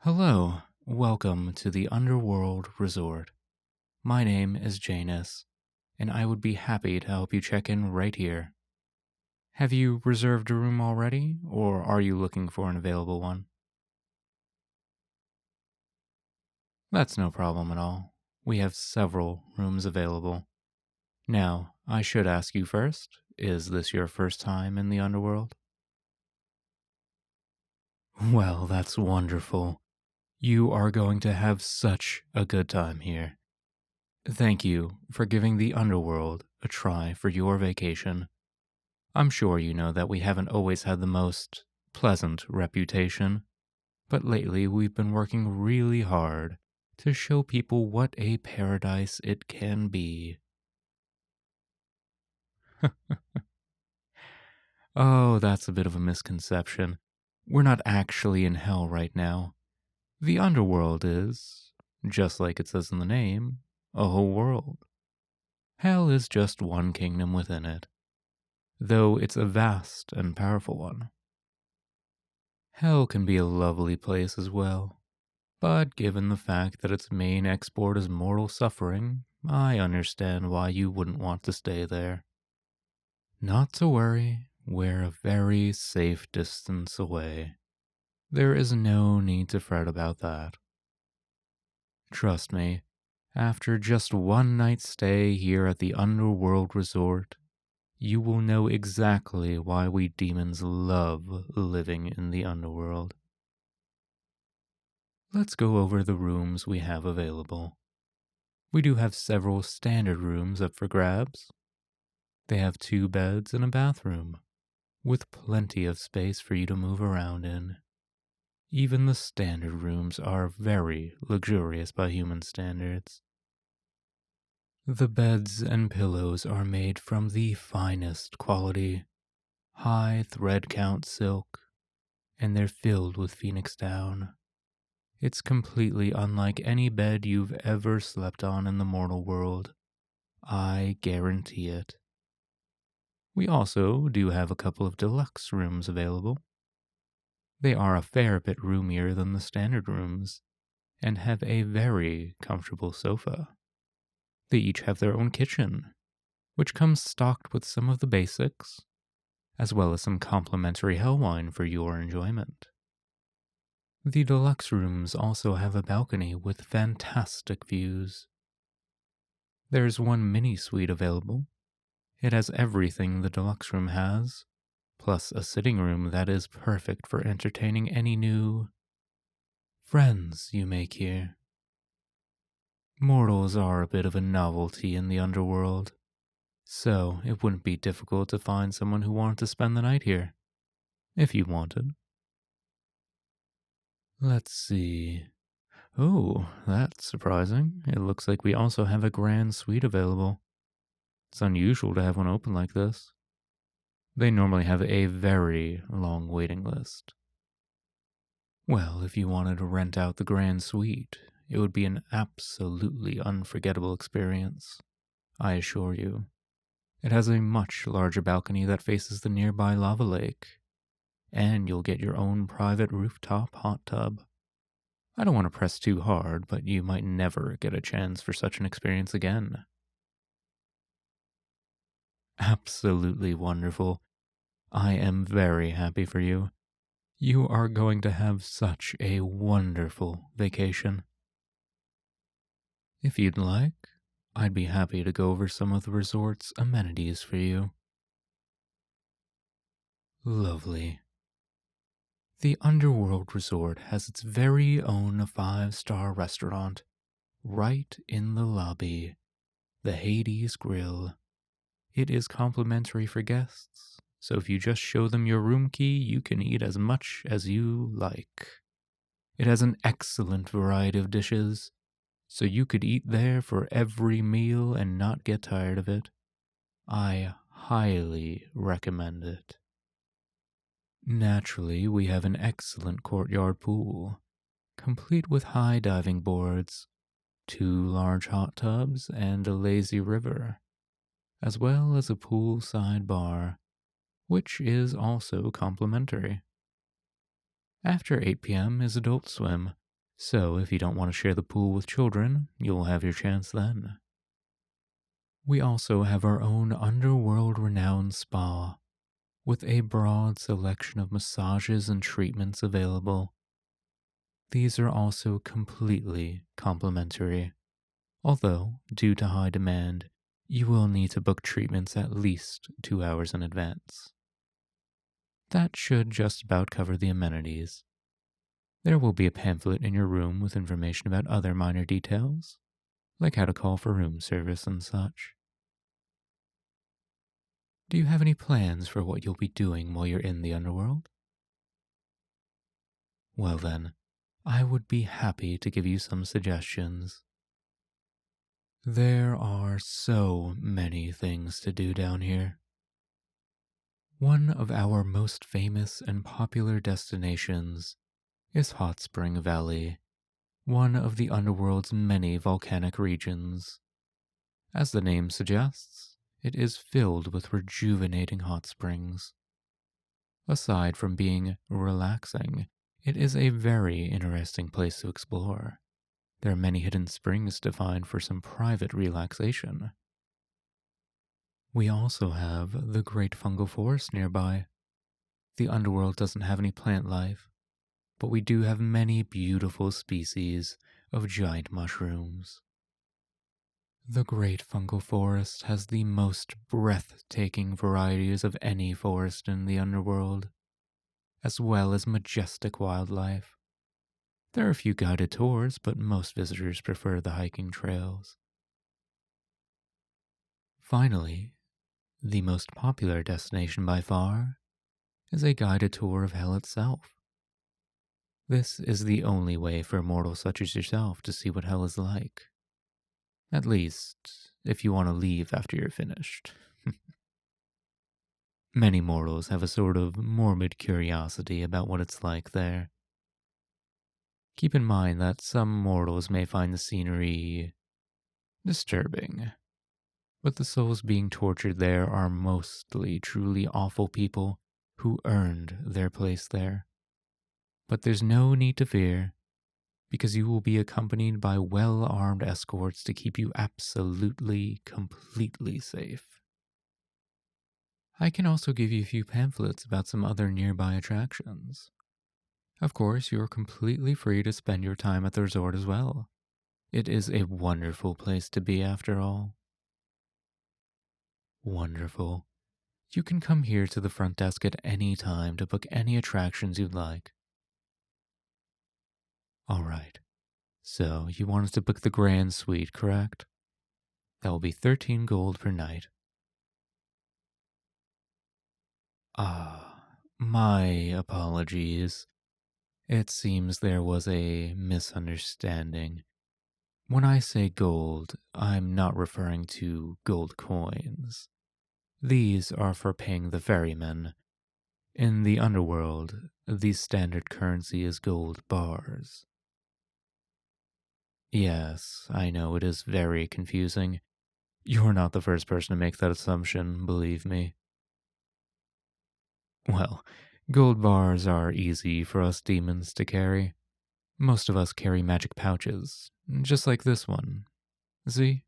Hello, welcome to the Underworld Resort. My name is Janus, and I would be happy to help you check in right here. Have you reserved a room already, or are you looking for an available one? That's no problem at all. We have several rooms available. Now, I should ask you first, is this your first time in the Underworld? Well, that's wonderful. You are going to have such a good time here. Thank you for giving the Underworld a try for your vacation. I'm sure you know that we haven't always had the most pleasant reputation, but lately we've been working really hard to show people what a paradise it can be. Oh, that's a bit of a misconception. We're not actually in hell right now. The Underworld is, just like it says in the name, a whole world. Hell is just one kingdom within it, though it's a vast and powerful one. Hell can be a lovely place as well, but given the fact that its main export is mortal suffering, I understand why you wouldn't want to stay there. Not to worry, we're a very safe distance away. There is no need to fret about that. Trust me, after just one night's stay here at the Underworld Resort, you will know exactly why we demons love living in the underworld. Let's go over the rooms we have available. We do have several standard rooms up for grabs. They have 2 beds and a bathroom, with plenty of space for you to move around in. Even the standard rooms are very luxurious by human standards. The beds and pillows are made from the finest quality, high thread count silk, and they're filled with phoenix down. It's completely unlike any bed you've ever slept on in the mortal world. I guarantee it. We also do have a couple of deluxe rooms available. They are a fair bit roomier than the standard rooms and have a very comfortable sofa. They each have their own kitchen, which comes stocked with some of the basics, as well as some complimentary hell wine for your enjoyment. The deluxe rooms also have a balcony with fantastic views. There's one mini suite available. It has everything the deluxe room has, plus a sitting room that is perfect for entertaining any new friends you make here. Mortals are a bit of a novelty in the underworld, so it wouldn't be difficult to find someone who wanted to spend the night here, if you wanted. Let's see. Oh, that's surprising. It looks like we also have a grand suite available. It's unusual to have one open like this. They normally have a very long waiting list. Well, if you wanted to rent out the grand suite, it would be an absolutely unforgettable experience, I assure you. It has a much larger balcony that faces the nearby lava lake, and you'll get your own private rooftop hot tub. I don't want to press too hard, but you might never get a chance for such an experience again. Absolutely wonderful. I am very happy for you. You are going to have such a wonderful vacation. If you'd like, I'd be happy to go over some of the resort's amenities for you. Lovely. The Underworld Resort has its very own 5-star restaurant right in the lobby, the Hades Grill. It is complimentary for guests, so if you just show them your room key, you can eat as much as you like. It has an excellent variety of dishes, so you could eat there for every meal and not get tired of it. I highly recommend it. Naturally, we have an excellent courtyard pool, complete with high diving boards, 2 large hot tubs, and a lazy river, as well as a poolside bar, which is also complimentary. After 8 p.m. is adult swim, So if you don't want to share the pool with children, you'll have your chance then. We also have our own underworld renowned spa with a broad selection of massages and treatments available. These are also completely complimentary, although, due to high demand, you will need to book treatments at least 2 hours in advance. That should just about cover the amenities. There will be a pamphlet in your room with information about other minor details, like how to call for room service and such. Do you have any plans for what you'll be doing while you're in the underworld? Well then, I would be happy to give you some suggestions. There are so many things to do down here. One of our most famous and popular destinations is Hot Spring Valley, one of the underworld's many volcanic regions. As the name suggests, it is filled with rejuvenating hot springs. Aside from being relaxing, it is a very interesting place to explore. There are many hidden springs to find for some private relaxation. We also have the Great Fungal Forest nearby. The underworld doesn't have any plant life, but we do have many beautiful species of giant mushrooms. The Great Fungal Forest has the most breathtaking varieties of any forest in the underworld, as well as majestic wildlife. There are a few guided tours, but most visitors prefer the hiking trails. Finally, the most popular destination by far is a guided tour of hell itself. This is the only way for mortals such as yourself to see what hell is like. At least, if you want to leave after you're finished. Many mortals have a sort of morbid curiosity about what it's like there. Keep in mind that some mortals may find the scenery disturbing, but the souls being tortured there are mostly truly awful people who earned their place there. But there's no need to fear, because you will be accompanied by well-armed escorts to keep you absolutely, completely safe. I can also give you a few pamphlets about some other nearby attractions. Of course, you are completely free to spend your time at the resort as well. It is a wonderful place to be after all. Wonderful. You can come here to the front desk at any time to book any attractions you'd like. Alright, so you wanted to book the Grand Suite, correct? That will be 13 gold per night. My apologies. It seems there was a misunderstanding. When I say gold, I'm not referring to gold coins. These are for paying the ferrymen. In the underworld, the standard currency is gold bars. Yes, I know it is very confusing. You're not the first person to make that assumption, believe me. Well, gold bars are easy for us demons to carry. Most of us carry magic pouches, just like this one. See?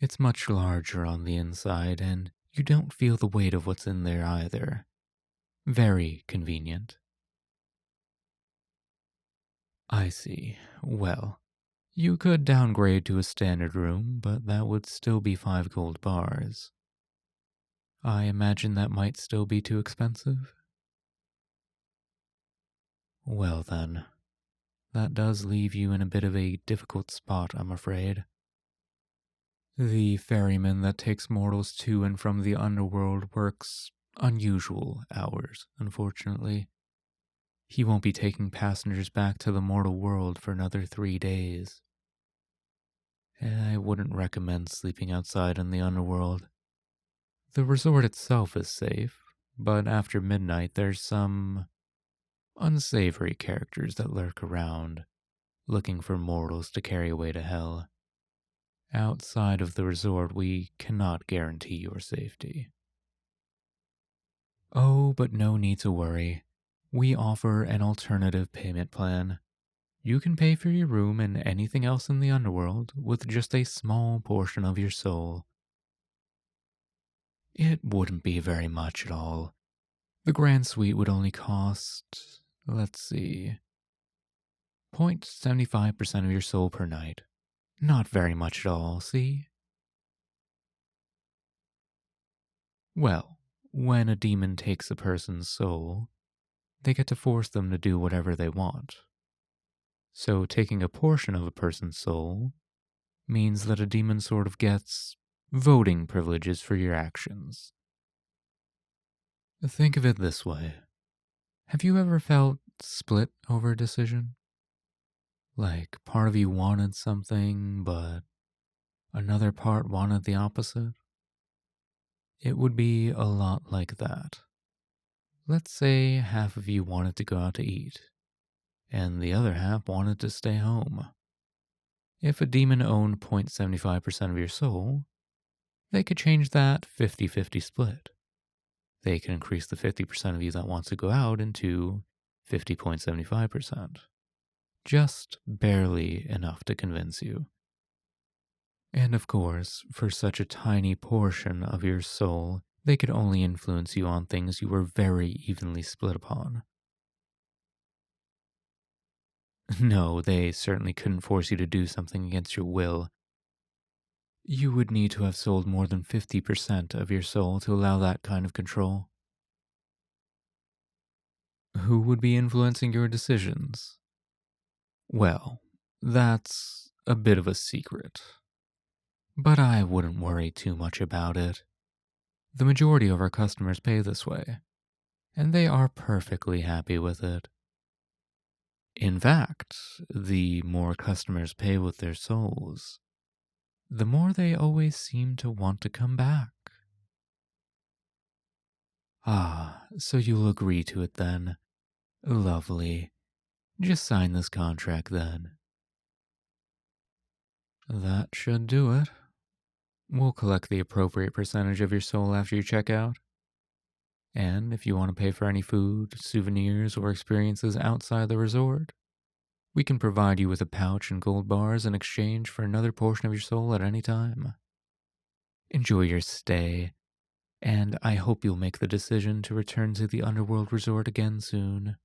It's much larger on the inside, and you don't feel the weight of what's in there either. Very convenient. I see. Well, you could downgrade to a standard room, but that would still be 5 gold bars. I imagine that might still be too expensive. Well then, that does leave you in a bit of a difficult spot, I'm afraid. The ferryman that takes mortals to and from the underworld works unusual hours, unfortunately. He won't be taking passengers back to the mortal world for another 3 days. I wouldn't recommend sleeping outside in the underworld. The resort itself is safe, but after midnight there's some unsavory characters that lurk around, looking for mortals to carry away to hell. Outside of the resort, we cannot guarantee your safety. Oh, but no need to worry. We offer an alternative payment plan. You can pay for your room and anything else in the underworld with just a small portion of your soul. It wouldn't be very much at all. The grand suite would only cost, let's see, 0.75% of your soul per night. Not very much at all, see? Well, when a demon takes a person's soul, they get to force them to do whatever they want. So taking a portion of a person's soul means that a demon sort of gets voting privileges for your actions. Think of it this way. Have you ever felt split over a decision? Like part of you wanted something, but another part wanted the opposite? It would be a lot like that. Let's say half of you wanted to go out to eat, and the other half wanted to stay home. If a demon owned 0.75% of your soul, they could change that 50-50 split. They can increase the 50% of you that wants to go out into 50.75%. Just barely enough to convince you. And of course, for such a tiny portion of your soul, they could only influence you on things you were very evenly split upon. No, they certainly couldn't force you to do something against your will. You would need to have sold more than 50% of your soul to allow that kind of control. Who would be influencing your decisions? Well, that's a bit of a secret. But I wouldn't worry too much about it. The majority of our customers pay this way, and they are perfectly happy with it. In fact, the more customers pay with their souls, the more they always seem to want to come back. Ah, so you'll agree to it then. Lovely. Just sign this contract then. That should do it. We'll collect the appropriate percentage of your soul after you check out. And if you want to pay for any food, souvenirs, or experiences outside the resort, we can provide you with a pouch and gold bars in exchange for another portion of your soul at any time. Enjoy your stay, and I hope you'll make the decision to return to the Underworld Resort again soon.